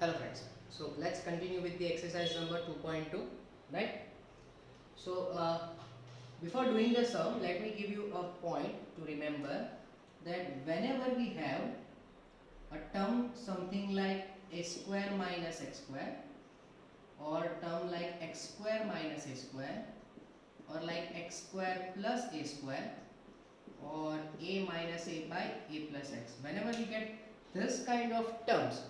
Hello friends, so let's continue with the exercise number 2.2, right? So before doing the sum, let me give you a point to remember that whenever we have a term something like a square minus x square, or term like x square minus a square, or like x square plus a square, or a minus a by a plus x, whenever we get this kind of terms,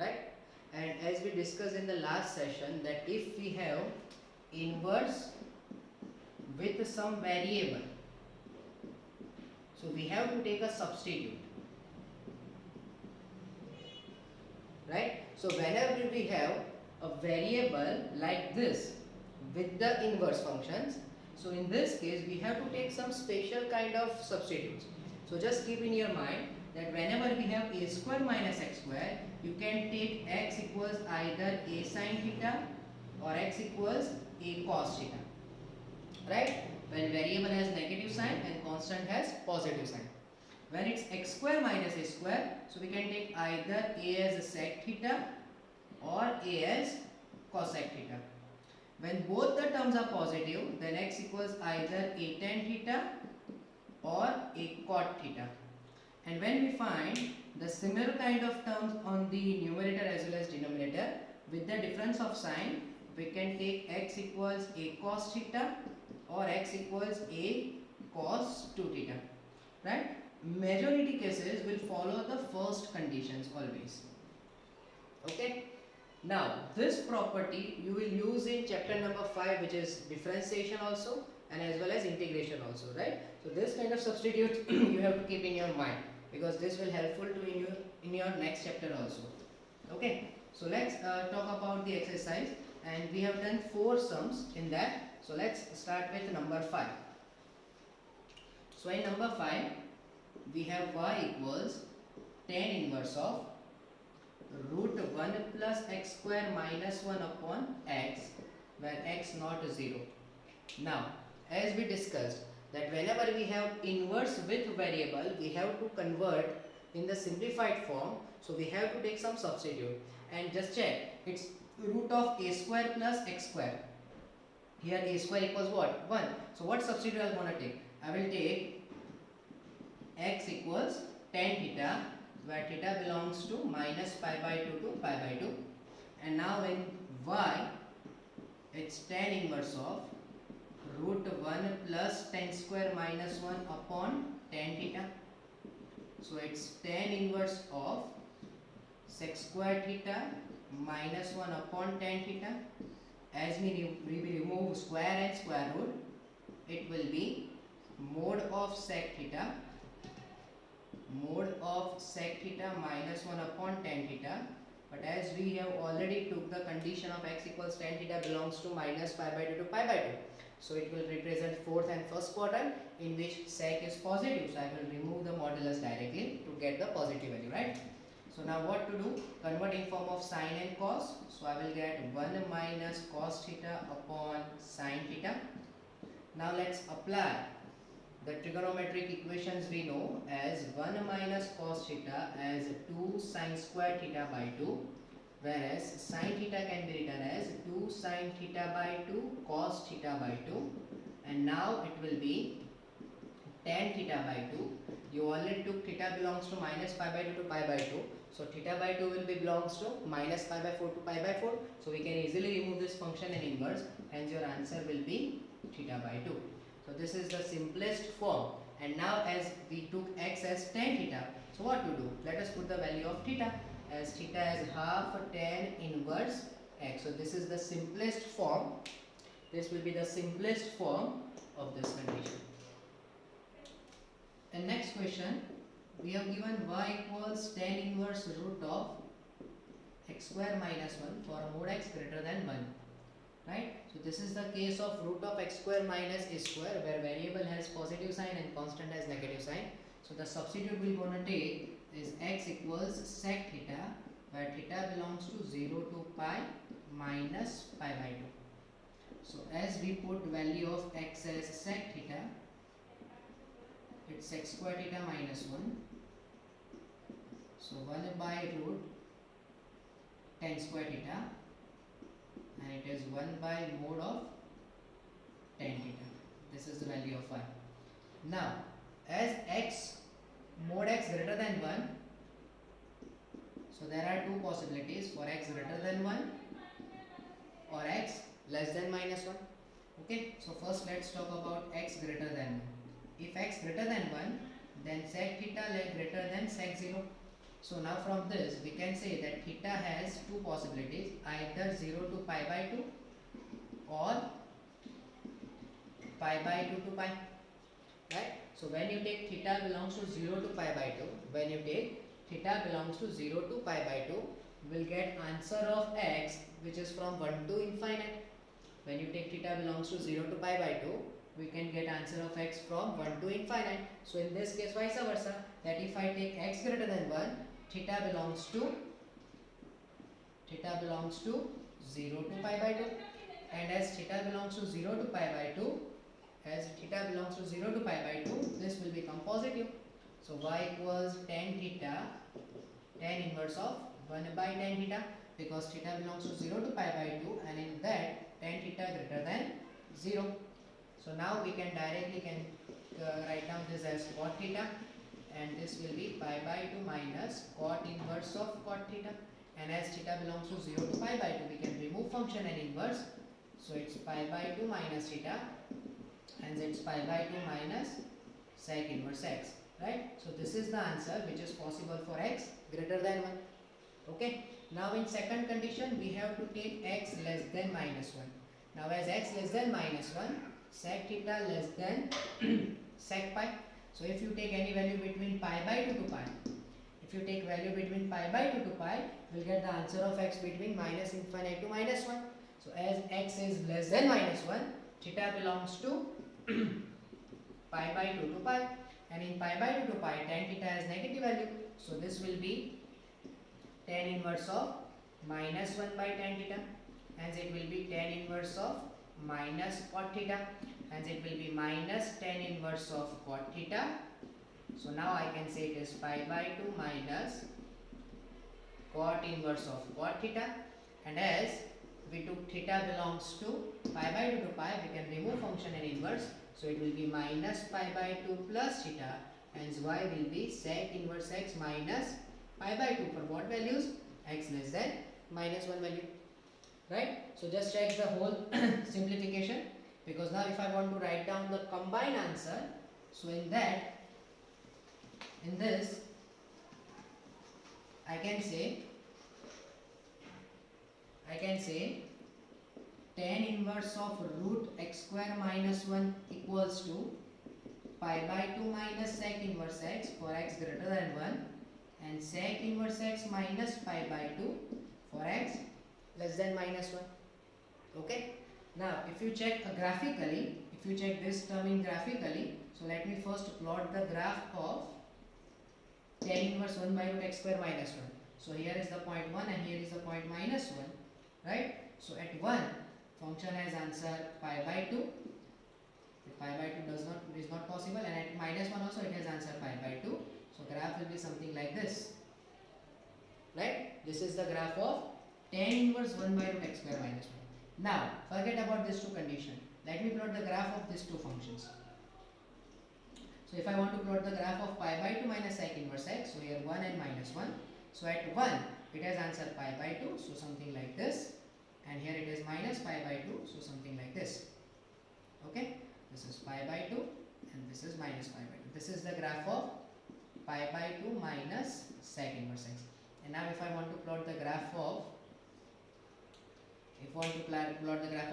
right? And as we discussed in the last session, that if we have inverse with some variable, so we have to take a substitute, right? So whenever we have a variable like this with the inverse functions, so in this case we have to take some special kind of substitutes. So just keep in your mind that whenever we have a square minus x square, you can take x equals either a sin theta or x equals a cos theta, right? When variable has negative sign and constant has positive sign. When it's x square minus a square, so we can take either a as sec theta or a as cosec theta. When both the terms are positive, then x equals either a tan theta or a cot theta. And when we find the similar kind of terms on the numerator as well as denominator with the difference of sign, we can take x equals a cos theta or x equals a cos 2 theta, right? Majority cases will follow the first conditions always. Okay. Now this property you will use in chapter number 5, which is differentiation also and as well as integration also, right? So this kind of substitute you have to keep in your mind, because this will helpful to in your next chapter also. Okay, so let's talk about the exercise, and we have done 4 sums in that. So let's start with number 5. So in number 5 we have y equals tan inverse of root 1 plus x square minus 1 upon x, where x not 0. Now as we discussed that whenever we have inverse with variable, we have to convert in the simplified form, so we have to take some substitute. And just check, it's root of a square plus x square. Here a square equals what? 1. So what substitute I am going to take? I will take x equals tan theta, where theta belongs to minus pi by 2 to pi by 2. And now in y, it's tan inverse of root 1 plus tan square minus 1 upon tan theta. So it's tan inverse of sec square theta minus 1 upon tan theta. As we remove square and square root, it will be mod of sec theta minus 1 upon tan theta. But as we have already took the condition of x equals tan theta belongs to minus pi by 2 to pi by 2, so it will represent fourth and first quadrant in which sec is positive. So I will remove the modulus directly to get the positive value, right? So now what to do? Convert in form of sine and cos. So I will get 1 minus cos theta upon sine theta. Now let's apply the trigonometric equations we know as 1 minus cos theta as 2 sine square theta by 2, whereas sine theta can be written as 2 sine theta by 2 cos theta by 2, and now it will be tan theta by 2. You already took theta belongs to minus pi by 2 to pi by 2, so theta by 2 will be belongs to minus pi by 4 to pi by 4, so we can easily remove this function in inverse, hence your answer will be theta by 2. So this is the simplest form. And now as we took x as tan theta, so what to do? Let us put the value of theta, as theta is half tan inverse x. So this is the simplest form. This will be the simplest form of this condition. And next question, we have given y equals tan inverse root of x square minus 1 for mod x greater than 1. Right? So this is the case of root of x square minus a square, where variable has positive sign and constant has negative sign. So the substitute we are going to take is x equals sec theta, where theta belongs to 0 to pi minus pi by 2. So as we put value of x as sec theta, it's sec square theta minus 1. So 1 by root tan square theta, and it is 1 by mod of tan theta. This is the value of y. Now as x mod x greater than 1, so there are two possibilities for x greater than 1 or x less than minus 1. Okay, so first let's talk about x greater than 1. If x greater than 1, then sec theta greater than sec 0. So now from this we can say that theta has two possibilities, either 0 to pi by 2 or pi by 2 to pi. Right? So when you take theta belongs to 0 to pi by 2, when you take theta belongs to 0 to pi by 2, we will get answer of x which is from 1 to infinite. When you take theta belongs to 0 to pi by 2, we can get answer of x from 1 to infinite. So in this case vice versa, that if I take x greater than 1, theta belongs to 0 to pi by 2, and as theta belongs to 0 to pi by 2, as theta belongs to 0 to pi by 2, this will become positive. So y equals tan theta, tan inverse of 1 by tan theta, because theta belongs to 0 to pi by 2, and in that tan theta greater than 0. So now we can directly write down this as cot theta, and this will be pi by 2 minus cot inverse of cot theta, and as theta belongs to 0 to pi by 2, we can remove function and inverse. So it's pi by 2 minus theta, and it's pi by 2 minus sec inverse x, right? So this is the answer which is possible for x greater than 1. Okay, now in second condition we have to take x less than minus 1. Now as x less than minus 1, sec theta less than sec pi. So if you take any value between pi by 2 to pi, if you take value between pi by 2 to pi, we'll get the answer of x between minus infinite to minus 1. So as x is less than minus 1, theta belongs to pi by 2 to pi, and in pi by 2 to pi, tan theta has negative value. So this will be tan inverse of minus 1 by tan theta, hence it will be tan inverse of minus cot theta, hence it will be minus tan inverse of cot theta. So now I can say it is pi by 2 minus cot inverse of cot theta, and as we took theta belongs to pi by 2 to pi, we can remove function and inverse. So it will be minus pi by 2 plus theta, hence y will be sec inverse x minus pi by 2 for what values? X less than minus 1 value. Right? So just check the whole simplification, because now if I want to write down the combined answer, so in this I can say tan inverse of root x square minus 1 equals to pi by 2 minus sec inverse x for x greater than 1, and sec inverse x minus pi by 2 for x less than minus 1. Okay. Now if you check graphically, if you check this term in graphically, so let me first plot the graph of tan inverse 1 by root x square minus 1. So here is the point 1 and here is the point minus 1, right? So at 1, function has answer pi by 2. If pi by 2 is not possible, and at minus 1 also it has answer pi by 2. So graph will be something like this, right? This is the graph of tan inverse 1 by root x square minus 1. Now forget about these two conditions. Let me plot the graph of these two functions. So if I want to plot the graph of pi by 2 minus sec inverse x, so here 1 and minus 1. So at 1 it has answer pi by 2, so something like this, and here it is minus pi by 2, so something like this. Okay, this is pi by 2 and this is minus pi by 2. This is the graph of pi by 2 minus sec inverse x. And now if I want to plot the graph of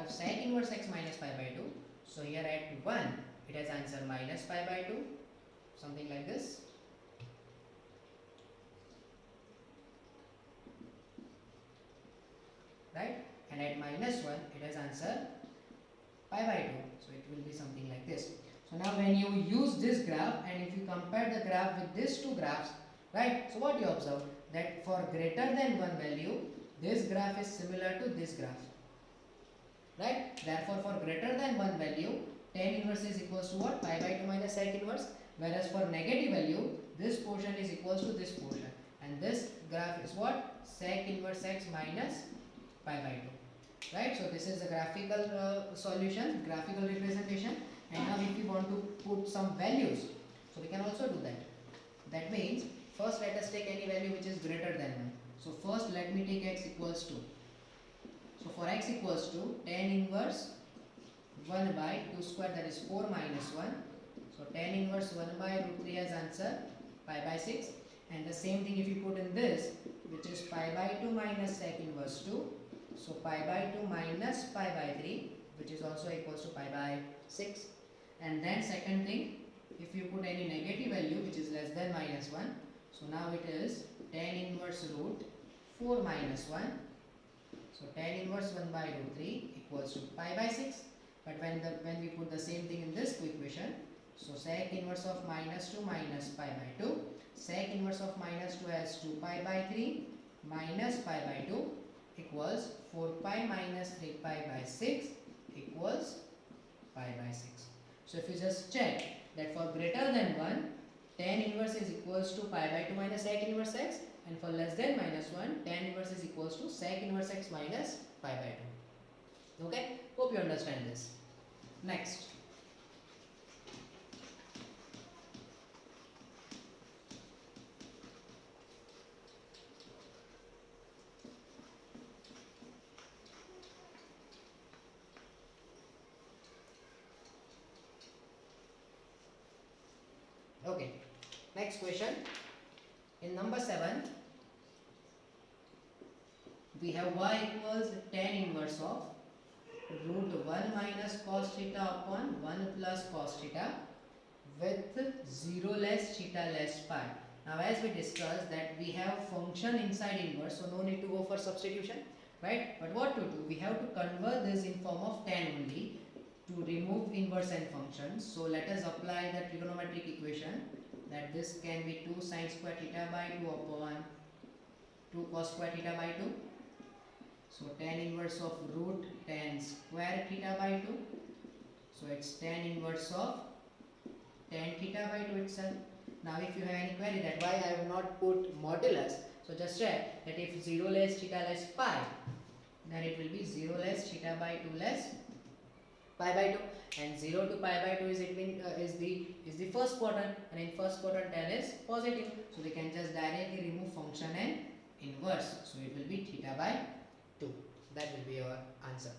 sec inverse x minus pi by 2, so here at 1 it has answer minus pi by 2, something like this. Right? And at minus 1 it has answer pi by 2, so it will be something like this. So now when you use this graph and if you compare the graph with these two graphs, right, so what you observe, that for greater than 1 value this graph is similar to this graph, right? Therefore for greater than 1 value tan inverse is equals to what? Pi by 2 minus sec inverse, whereas for negative value this portion is equals to this portion, and and this graph is what? Sec inverse x minus pi by 2, right? So this is a graphical solution, graphical representation. And now if we want to put some values, so we can also do that. That means first let us take any value which is greater than 1. So first let me take x equals to, so for x equals to tan inverse 1 by 2 square, that is 4 minus 1. So tan inverse 1 by root 3 as answer, pi by 6. And the same thing if you put in this, which is pi by 2 minus sec inverse 2. So pi by 2 minus pi by 3, which is also equals to pi by 6. And then second thing, if you put any negative value which is less than minus 1, so now it is tan inverse root 4 minus 1. So tan inverse 1 by root 3 equals to pi by 6. But when we put the same thing in this equation, so sec inverse of minus 2 minus pi by 2, sec inverse of minus 2 as 2 pi by 3 minus pi by 2 equals 4 pi minus 3 pi by 6 equals pi by 6. So if you just check that for greater than 1, tan inverse is equals to pi by 2 minus sec inverse x, and for less than minus 1, tan inverse is equals to sec inverse x minus pi by 2. Okay, hope you understand this. Next. Okay, next question. In number 7, we have y equals tan inverse of root 1 minus cos theta upon 1 plus cos theta with 0 less theta less pi. Now as we discussed that we have function inside inverse, so no need to go for substitution, right? But what to do? We have to convert this in form of tan only to remove inverse and functions. So let us apply the trigonometric equation, that this can be 2 sin square theta by 2 upon 2 cos square theta by 2. So tan inverse of root tan square theta by 2. So it's tan inverse of tan theta by 2 itself. Now if you have any query that why I have not put modulus, so just check that if 0 less theta less pi, then it will be 0 less theta by 2 less pi by 2, and 0 to pi by 2 is the first quadrant, and in first quadrant tan is positive, so we can just directly remove function and inverse, so it will be theta by 2. That will be your answer,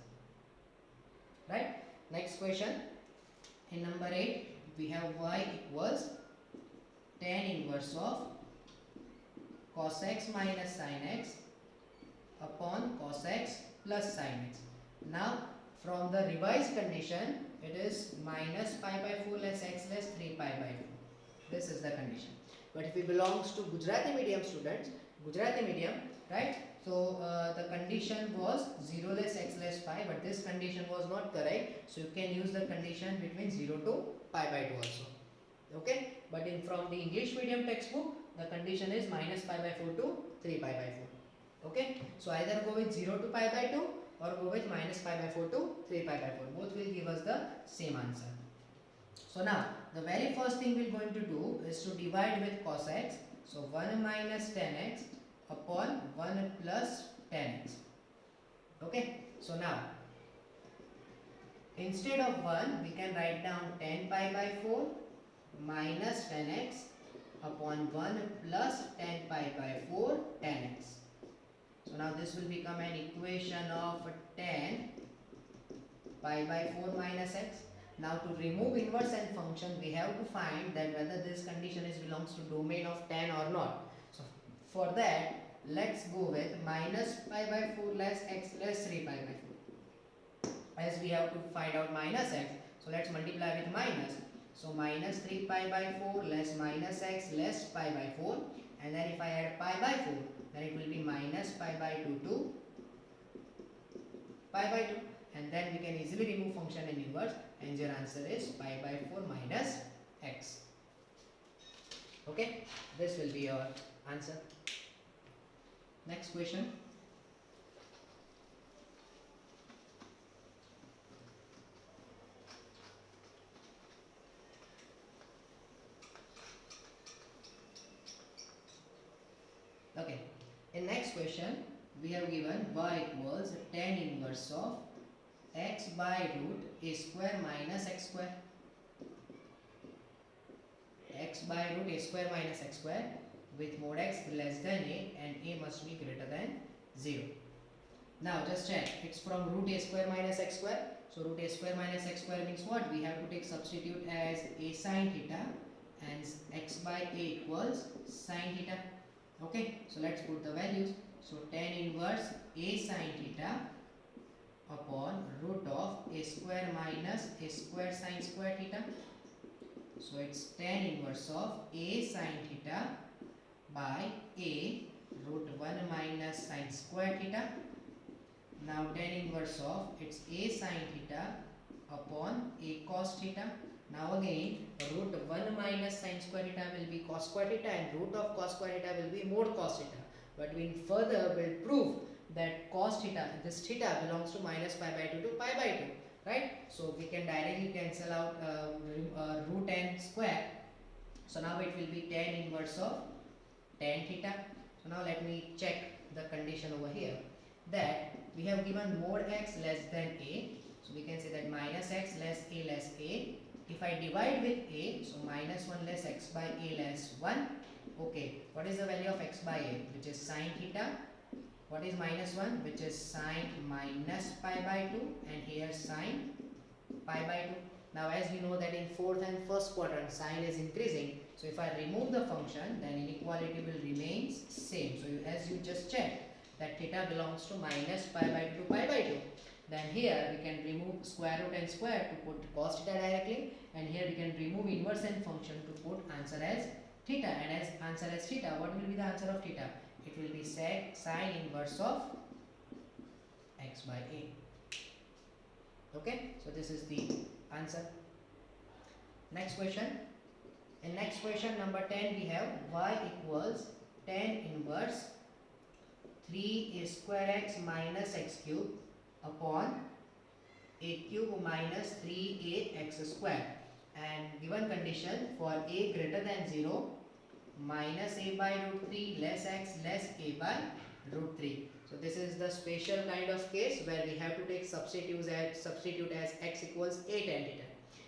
right? Next question. In number 8, we have y equals tan inverse of cos x minus sin x upon cos x plus sin x. Now from the revised condition, it is minus pi by 4 less x less 3 pi by 4. This is the condition. But if it belongs to Gujarati medium students, Gujarati medium, right? So the condition was 0 less x less pi, but this condition was not correct. So you can use the condition between 0 to pi by 2 also. Okay? But from the English medium textbook, the condition is minus pi by 4 to 3 pi by 4. Okay? So either go with 0 to pi by 2 or go with minus pi by 4 to 3 pi by 4. Both will give us the same answer. So now, the very first thing we are going to do is to divide with cos x. So 1 minus tan x upon 1 plus tan x. Okay? So now, instead of 1, we can write down tan pi by 4 minus tan x upon 1 plus tan pi by 4 tan x. So now this will become an equation of tan pi by 4 minus x. Now to remove inverse and function, we have to find that whether this condition belongs to domain of tan or not. So for that, let's go with minus pi by 4 less x less 3 pi by 4. As we have to find out minus x, so let's multiply with minus. So minus 3 pi by 4 less minus x less pi by 4, and then if I add pi by 4, then it will be minus pi by 2 to pi by 2, and then we can easily remove function and inverse, and your answer is pi by 4 minus x. Okay, this will be your answer. Next question. next question, we have given y equals tan inverse of x by root a square minus x square. X by root a square minus x square with mod x less than a and a must be greater than 0. Now just check, it's from root a square minus x square. So root a square minus x square means what? We have to take substitute as a sine theta and x by a equals sine theta. Okay, so let's put the values. So tan inverse a sine theta upon root of a square minus a square sine square theta. So it's tan inverse of a sine theta by a root 1 minus sine square theta. Now tan inverse of it's a sine theta upon a cos theta. Now again root 1 minus sine square theta will be cos square theta and root of cos square theta will be mod cos theta. But we further will prove that cos theta, this theta belongs to minus pi by 2 to pi by 2. Right? So we can directly cancel out root n square. So now it will be tan inverse of tan theta. So now let me check the condition over here, that we have given mod x less than a. So we can say that minus x less a. If I divide with a, so minus 1 less x by a less 1. Okay, what is the value of x by a? Which is sine theta. What is minus 1? Which is sine minus pi by 2, and here sine pi by 2. Now as we know that in fourth and first quadrant sine is increasing, so if I remove the function, then inequality will remain same. So as you just check that theta belongs to minus pi by 2 to pi by 2, then here we can remove square root and square to put cos theta directly, and here we can remove inverse n function to put answer as theta, and as answer as theta, what will be the answer of theta? It will be sine inverse of x by a. Okay, so this is the answer. Next question. In next question number 10, we have y equals tan inverse 3a square x minus x cube upon a cube minus 3a x square, and given condition for a greater than 0, minus a by root 3 less x less a by root 3. So this is the special kind of case where we have to take substitute as x equals a tan theta,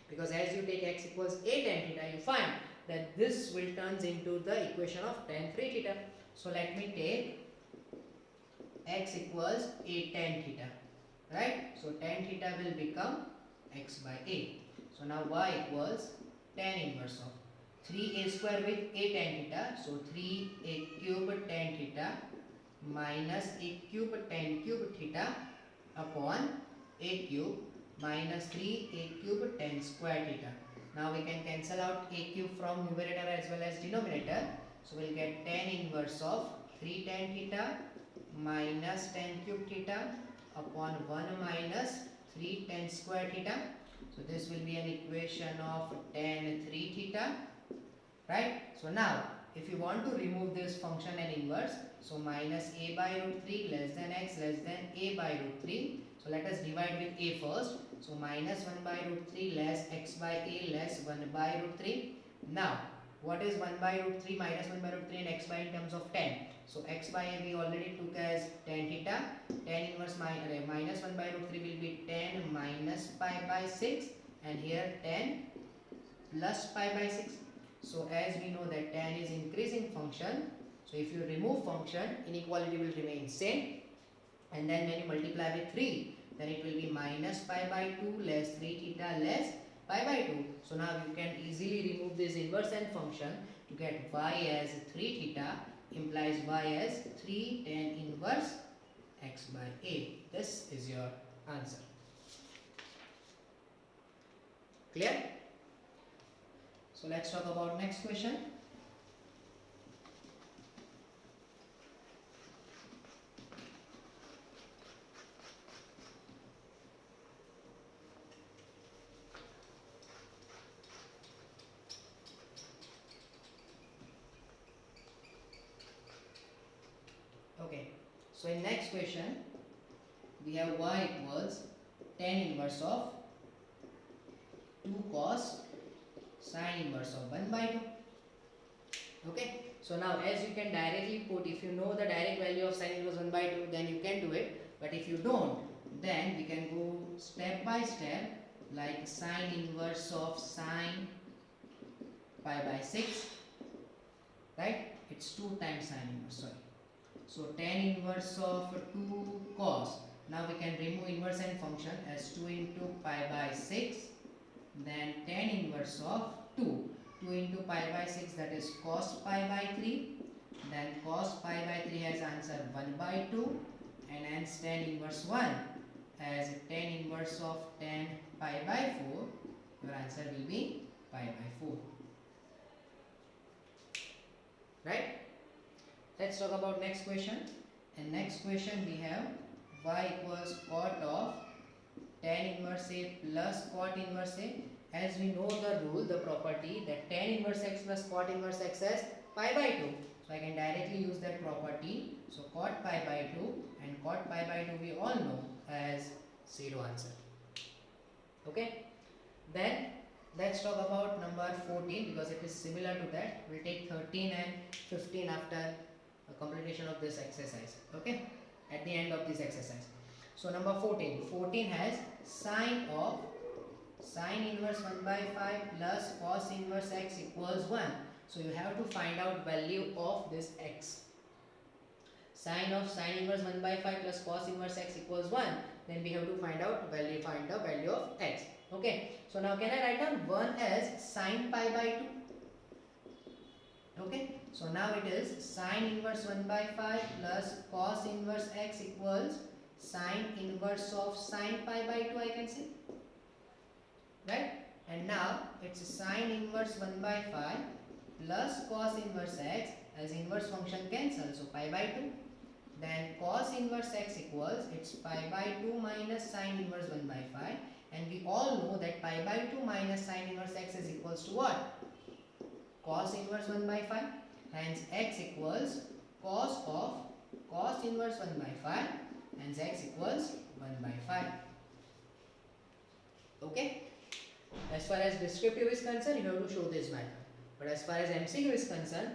because as you take x equals a tan theta, you find that this will turns into the equation of tan 3 theta. So let me take x equals a tan theta, right? So tan theta will become x by a. So now y equals tan inverse of 3a square with a tan theta, so 3a cube tan theta minus a cube tan cube theta upon a cube minus 3a cube tan square theta. Now we can cancel out a cube from numerator as well as denominator, so we'll get tan inverse of 3 tan theta minus tan cube theta upon 1 minus 3 tan square theta. So this will be an equation of tan 3 theta. Right? So now if you want to remove this function and inverse, so minus a by root 3 less than x less than a by root 3. So let us divide with a first. So minus 1 by root 3 less x by a less 1 by root 3. Now what is 1 by root 3 minus 1 by root 3 and x by in terms of tan? So x by a we already took as tan theta. Tan inverse minus 1 by root 3 will be tan minus pi by 6, and here tan plus pi by 6. So as we know that tan is increasing function, so if you remove function, inequality will remain same, and then when you multiply with 3, then it will be minus pi by 2 less 3 theta less pi by 2. So now you can easily remove this inverse n function to get y as 3 theta implies y as 3 tan inverse x by a. This is your answer. Clear? So let's talk about next question. Okay, so in next question we have y equals tan inverse of 2 cos sine inverse of 1 by 2. Okay, So now as you can directly put, if you know the direct value of sine inverse 1 by 2, then you can do it. But if you don't, then we can go step by step, like sine inverse of sine pi by 6, right? It's 2 times sine inverse, sorry. So tan inverse of 2 cos. Now we can remove inverse and function as 2 into pi by 6. Then tan inverse of 2. 2 into pi by 6, that is cos pi by 3. Then cos pi by 3 has answer 1 by 2. And hence tan inverse 1 as tan inverse of tan pi by 4. Your answer will be pi by 4. Right? Let's talk about next question. And next question we have y equals cot of tan inverse A plus cot inverse A. As we know the rule, the property that tan inverse x plus cot inverse x is pi by 2. So I can directly use that property. So cot pi by 2 and cot pi by 2 we all know as 0 answer. Okay. Then let's talk about number 14 because it is similar to that. We'll take 13 and 15 after completion of this exercise. Okay. At the end of this exercise. So number 14. 14 has sine of sine inverse 1 by 5 plus cos inverse x equals 1. So you have to find out value of this x. Sine of sine inverse 1 by 5 plus cos inverse x equals 1. Then we have to find the value of x. Okay. So now can I write down 1 as sine pi by 2? Okay. So now it is sine inverse 1 by 5 plus cos inverse x equals sine inverse of sine pi by 2, I can say. Right? And now it's sine inverse 1 by 5 plus cos inverse x, as inverse function cancels, so pi by 2. Then cos inverse x equals, it's pi by 2 minus sine inverse 1 by 5. And we all know that pi by 2 minus sine inverse x is equals to what? Cos inverse 1 by 5. Hence x equals cos of cos inverse 1 by 5. Hence x equals 1 by 5. Okay. As far as descriptive is concerned, you have to show this method. But as far as MCQ is concerned,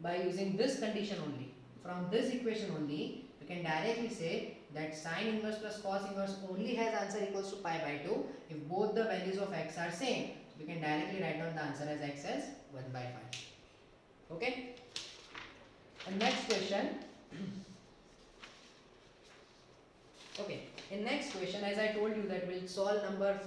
by using this condition only, from this equation only, you can directly say that sine inverse plus cos inverse only has answer equals to pi by 2 if both the values of x are same. We can directly write down the answer as x as 1 by 5. Okay. And next question. Okay. In next question, as I told you that we'll solve number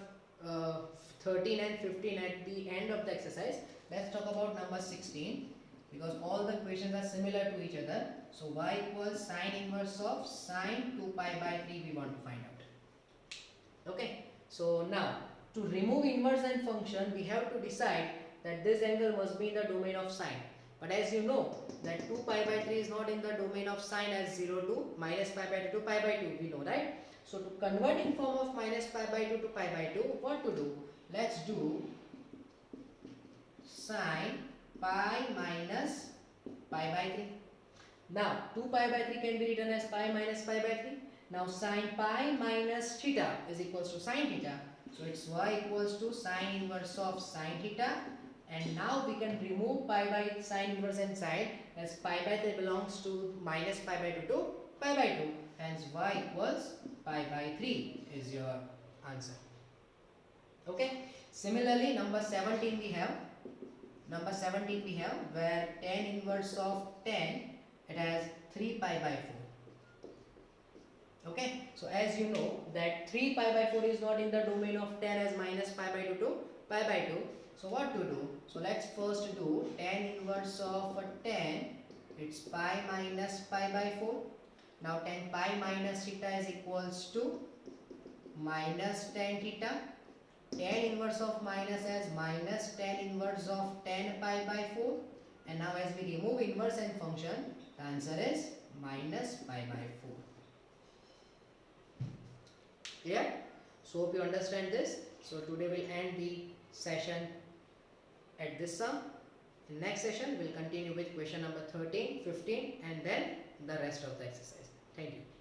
13 and 15 at the end of the exercise. Let's talk about number 16 because all the equations are similar to each other. So y equals sine inverse of sine 2 pi by 3 we want to find out. Okay. So now to remove inverse and function, we have to decide that this angle must be in the domain of sine. But as you know that 2 pi by 3 is not in the domain of sine as 0 to minus pi by 2 to pi by 2, we know, right? So to convert in form of minus pi by 2 to pi by 2, what to do? Let's do sine pi minus pi by 3. Now 2 pi by 3 can be written as pi minus pi by 3. Now sine pi minus theta is equals to sine theta. So it's y equals to sine inverse of sine theta. And now we can remove pi by sine inverse inside as pi by 3 belongs to minus pi by 2 to pi by 2. Hence y equals pi by 3 is your answer. Okay. Similarly, number 17 we have. Where tan inverse of 10, it has 3 pi by 4. Okay. So as you know that 3 pi by 4 is not in the domain of 10 as minus pi by 2 to pi by 2. So what to do? So let's first do tan inverse of 10. It's pi minus pi by 4. Now tan pi minus theta is equals to minus tan theta. Tan inverse of minus as minus tan inverse of 10 pi by 4. And now as we remove inverse and function, the answer is minus pi by 4. Clear? So hope you understand this. So today we'll end the session at this sum. In next session we'll continue with question number 13, 15 and then the rest of the exercise. Thank you.